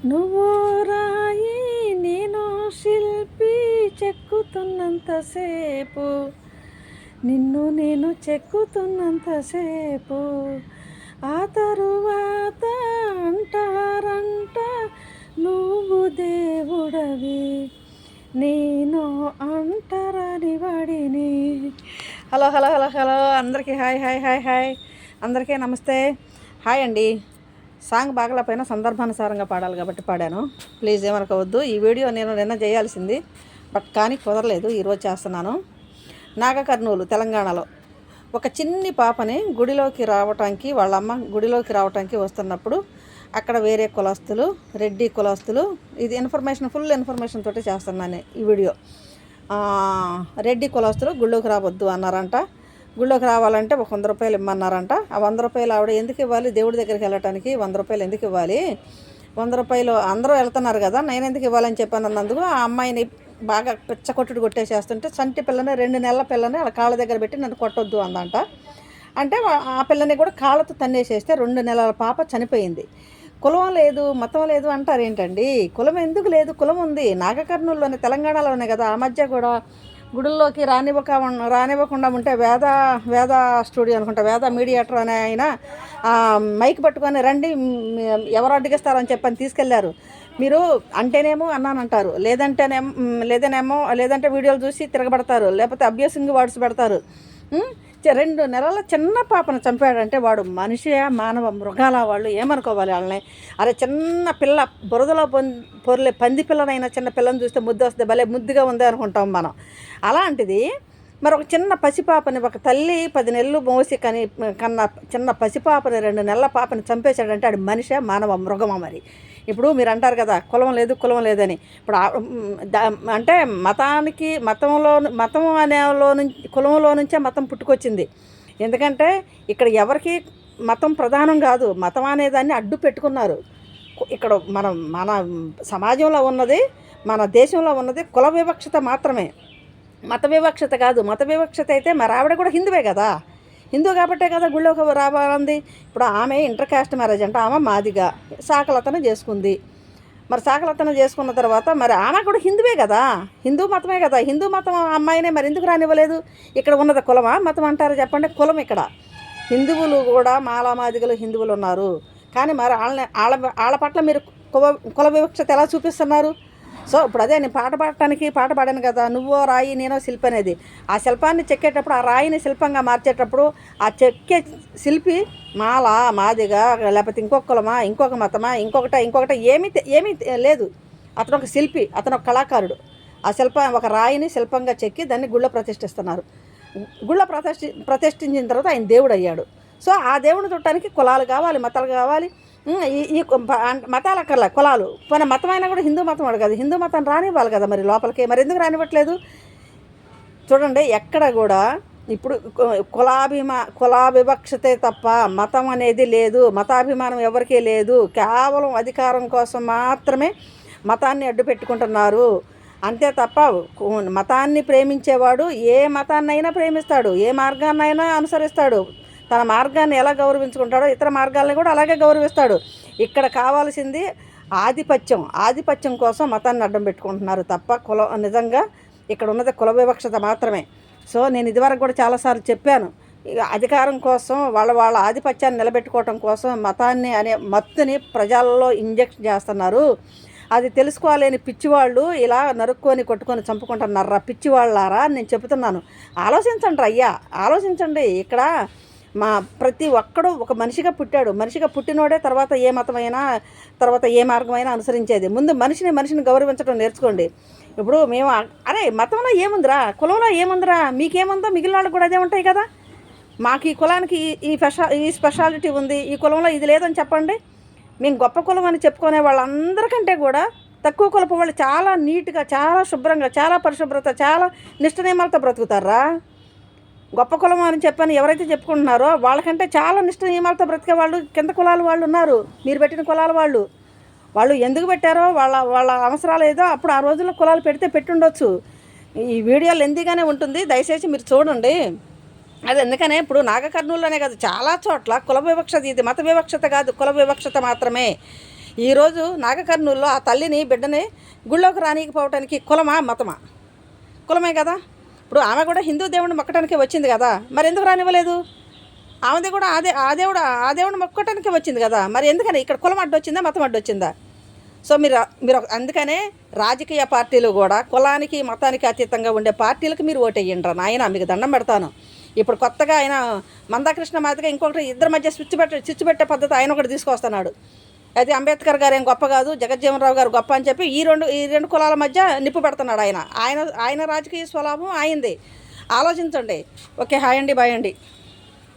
నువ్వు రాయి నేను శిల్పి చెక్కుతున్నంతసేపు నిన్ను నేను చెక్కుతున్నంతసేపు ఆ తరువాత అంటారంట నువ్వు దేవుడవి నేను అంటరాని వాడిని. హలో హలో హలో హలో అందరికీ హాయ్ హాయ్ హాయ్ హాయ్ అందరికీ నమస్తే. హాయ్ అండి. సాంగ్ బాగలేకపోయినా సందర్భానుసారంగా పాడాలి కాబట్టి పాడాను. ప్లీజ్ ఏమనుకోవద్దు. ఈ వీడియో నేను నిన్న చేయాల్సింది కానీ కుదరలేదు, ఈరోజు చేస్తున్నాను. నాగకర్నూలు తెలంగాణలో ఒక చిన్ని పాపని గుడిలోకి రావటానికి వాళ్ళమ్మ గుడిలోకి రావటానికి వస్తున్నప్పుడు అక్కడ వేరే కులస్తులు, రెడ్డి కులస్తులు, ఇది ఇన్ఫర్మేషన్ ఫుల్ ఇన్ఫర్మేషన్ తోటి చేస్తున్నాను ఈ వీడియో. రెడ్డి కులస్తులు గుళ్ళోకి రావద్దు అన్నారంట. గుళ్ళోకి రావాలంటే ఒక 100 రూపాయలు ఇమ్మన్నారంట. ఆ 100 రూపాయలు ఆవిడ ఎందుకు ఇవ్వాలి? దేవుడి దగ్గరికి వెళ్ళటానికి 100 రూపాయలు ఎందుకు ఇవ్వాలి? 100 రూపాయలు అందరూ వెళ్తున్నారు కదా, నేను ఎందుకు ఇవ్వాలని చెప్పాను అన్నందుకు ఆ అమ్మాయిని బాగా పిచ్చకొట్టుడు కొట్టేసేస్తుంటే చంటి పిల్లని 2 నెలల పిల్లని వాళ్ళ కాళ్ళ దగ్గర పెట్టి నన్ను కొట్టొద్దు అందంట. అంటే ఆ పిల్లని కూడా కాళ్ళతో తన్నేసేస్తే 2 నెలల పాప చనిపోయింది. కులం లేదు, మతం లేదు అంటారు ఏంటండి? కులం ఎందుకు లేదు? కులం ఉంది. నాగకర్నూలులోనే తెలంగాణలోనే కదా. ఆ మధ్య కూడా గుడుల్లోకి రానివ్వకుండా ఉంటే వేద స్టూడియో అనుకుంటా, వేద మీడియేటర్ అనే ఆయన మైక్ పట్టుకొని రండి ఎవరు అడ్డగిస్తారని చెప్పని తీసుకెళ్లారు. మీరు అంటేనేమో అన్నానంటారు, లేదంటే వీడియోలు చూసి తిరగబడతారు, లేకపోతే అబ్యూసింగ్ వర్డ్స్ పెడతారు. 2 నెలల చిన్న పాపను చంపాడంటే వాడు మనిషి, మానవ, మృగాల? వాళ్ళు ఏమనుకోవాలి వాళ్ళని? అరే చిన్న పిల్ల బురదలో పొర్లే పంది పిల్లనైనా చిన్న పిల్లని చూస్తే ముద్దు వస్తే భలే ముద్దుగా ఉంది అనుకుంటాం మనం. అలాంటిది మరి ఒక చిన్న పసిపాపని, ఒక తల్లి 10 నెలలు మోసి కన్న చిన్న పసిపాపని 2 నెలల పాపని చంపేశాడంటే అది మనిషి, మానవ, మృగమా? మరి ఇప్పుడు మీరు అంటారు కదా కులం లేదని. ఇప్పుడు అంటే మతం అనేలో నుంచి, కులంలో నుంచే మతం పుట్టుకొచ్చింది. ఎందుకంటే ఇక్కడ ఎవరికి మతం ప్రధానం కాదు, మతం అనేదాన్ని అడ్డు పెట్టుకున్నారు. ఇక్కడ మన సమాజంలో ఉన్నది, మన దేశంలో ఉన్నది కుల వివక్షత మాత్రమే, మత వివక్షత కాదు. మత వివక్షత అయితే మరి ఆవిడ కూడా హిందువే కదా, హిందూ కాబట్టే కదా గుళ్ళోకి రావాలంది. ఇప్పుడు ఆమె ఇంటర్ కాస్ట్ మ్యారేజ్ అంటే ఆమె మాదిగా సాకలతన చేసుకుంది. మరి సాకలతన చేసుకున్న తర్వాత మరి ఆమె కూడా హిందువే కదా, హిందూ మతమే కదా. హిందూ మతం అమ్మాయినే మరి ఎందుకు రానివ్వలేదు? ఇక్కడ ఉన్నది కులమా మతం అంటారు చెప్పండి? కులం. ఇక్కడ హిందువులు కూడా మాదిగలు హిందువులు ఉన్నారు. కానీ మరి వాళ్ళ పట్ల మీరు కుల వివక్షత ఎలా చూపిస్తున్నారు? సో ఇప్పుడు అదే నేను పాట పాడాను కదా, నువ్వో రాయి నేనో శిల్పి అనేది. ఆ శిల్పాన్ని చెక్కేటప్పుడు, ఆ రాయిని శిల్పంగా మార్చేటప్పుడు ఆ చెక్కే శిల్పి మాదిగా, లేకపోతే ఇంకొక కులమా, ఇంకొక మతమా, ఇంకొకట ఏమీ లేదు. అతను ఒక శిల్పి, అతను ఒక కళాకారుడు. ఆ ఒక రాయిని శిల్పంగా చెక్కి దాన్ని గుళ్ళో ప్రతిష్ఠిస్తున్నారు. గుళ్ళో ప్రతిష్ఠించిన తర్వాత ఆయన దేవుడు అయ్యాడు. సో ఆ దేవుని చుట్టానికి కులాలు కావాలి, మతాలు కావాలి. ఈ మతాల కల్లా కులాలు మన మతమైనా కూడా హిందూ మతం వాడు కదా, హిందూ మతం రానివ్వాలి కదా మరి లోపలికి. మరి ఎందుకు రానివ్వట్లేదు? చూడండి ఎక్కడ కూడా ఇప్పుడు కులా వివక్షతే తప్ప మతం అనేది లేదు, మతాభిమానం ఎవరికీ లేదు. కేవలం అధికారం కోసం మాత్రమే మతాన్ని అడ్డు పెట్టుకుంటున్నారు అంతే తప్ప మతాన్ని ప్రేమించేవాడు ఏ మతాన్నైనా ప్రేమిస్తాడు, ఏ మార్గాన్నైనా అనుసరిస్తాడు. తన మార్గాన్ని ఎలా గౌరవించుకుంటాడో ఇతర మార్గాల్ని కూడా అలాగే గౌరవిస్తాడు. ఇక్కడ కావాల్సింది ఆధిపత్యం కోసం మతాన్ని అడ్డం పెట్టుకుంటున్నారు తప్ప నిజంగా ఇక్కడ ఉన్నది కుల వివక్షత మాత్రమే. సో నేను ఇదివరకు కూడా చాలాసార్లు చెప్పాను, అధికారం కోసం వాళ్ళ ఆధిపత్యాన్ని నిలబెట్టుకోవటం కోసం మతాన్ని అనే మత్తుని ప్రజల్లో ఇంజెక్ట్ చేస్తున్నారు. అది తెలుసుకోలేని పిచ్చివాళ్ళు ఇలా నరుక్కొని కొట్టుకొని చంపుకుంటున్నారా పిచ్చివాళ్ళారా అని నేను చెబుతున్నాను. ఆలోచించండి అయ్యా, ఆలోచించండి. ఇక్కడ ప్రతి ఒక్కడు ఒక మనిషిగా పుట్టాడు. మనిషిగా పుట్టినోడే తర్వాత ఏ మతమైనా, తర్వాత ఏ మార్గమైనా అనుసరించేది. ముందు మనిషిని గౌరవించడం నేర్చుకోండి. ఇప్పుడు మేము అరే మతంలో ఏముందిరా, కులంలో ఏముందిరా, మీకేముందో మిగిలిన వాళ్ళకి కూడా అదే ఉంటాయి కదా. మాకు ఈ కులానికి ఈ స్పెషాలిటీ ఉంది, ఈ కులంలో ఇది లేదని చెప్పండి. మేము గొప్ప కులం అని చెప్పుకునే వాళ్ళందరికంటే కూడా తక్కువ కులపు వాళ్ళు చాలా నీట్గా, చాలా శుభ్రంగా, చాలా పరిశుభ్రత, చాలా నిష్ట నియమాలతో బ్రతుకుతారా. గొప్ప కులం అని చెప్పని ఎవరైతే చెప్పుకుంటున్నారో వాళ్ళకంటే చాలా నిష్ట నియమాలతో బ్రతికే వాళ్ళు కింద కులాల వాళ్ళు ఉన్నారు. మీరు పెట్టిన కులాల వాళ్ళు ఎందుకు పెట్టారో వాళ్ళ అవసరాలు ఏదో అప్పుడు ఆ రోజుల్లో కులాలు పెట్టుండొచ్చు. ఈ వీడియోలు ఎందుకనే ఉంటుంది, దయచేసి మీరు చూడండి. అది ఎందుకనే ఇప్పుడు నాగకర్నూలులోనే కాదు చాలా చోట్ల కుల వివక్షత, ఇది మత వివక్షత కాదు, కుల వివక్షత మాత్రమే. ఈరోజు నాగకర్నూలులో ఆ తల్లిని బిడ్డని గుళ్ళోకి రానికపోవటానికి కులమా మతమా? కులమే కదా. ఇప్పుడు ఆమె కూడా హిందూ దేవుడిని మొక్కటానికి వచ్చింది కదా, మరి ఎందుకు రానివ్వలేదు? ఆమెది కూడా ఆ దేవుడిని మొక్కటానికి వచ్చింది కదా, మరి ఎందుకని ఇక్కడ కులం అడ్డొచ్చిందా మతం అడ్డొచ్చిందా? సో మీరు అందుకనే రాజకీయ పార్టీలు కూడా కులానికి మతానికి అతీతంగా ఉండే పార్టీలకు మీరు ఓటేయండి రా నాయన, మీకు దండం పెడతాను. ఇప్పుడు కొత్తగా ఆయన మందాకృష్ణ మాదిగా ఇంకొకటి ఇద్దరి మధ్య స్విచ్ పెట్టే పద్ధతి ఆయన ఒకటి తీసుకొస్తున్నాడు. అది అంబేద్కర్ గారు ఏం గొప్ప కాదు, జగజ్జీవన్ రావు గారు గొప్ప అని చెప్పి ఈ రెండు కులాల మధ్య నిప్పు పెడుతున్నాడు ఆయన రాజకీయ స్వలాభం ఆయింది. ఆలోచించండి. ఓకే, హాయ్ అండి, బాయ్ అండి.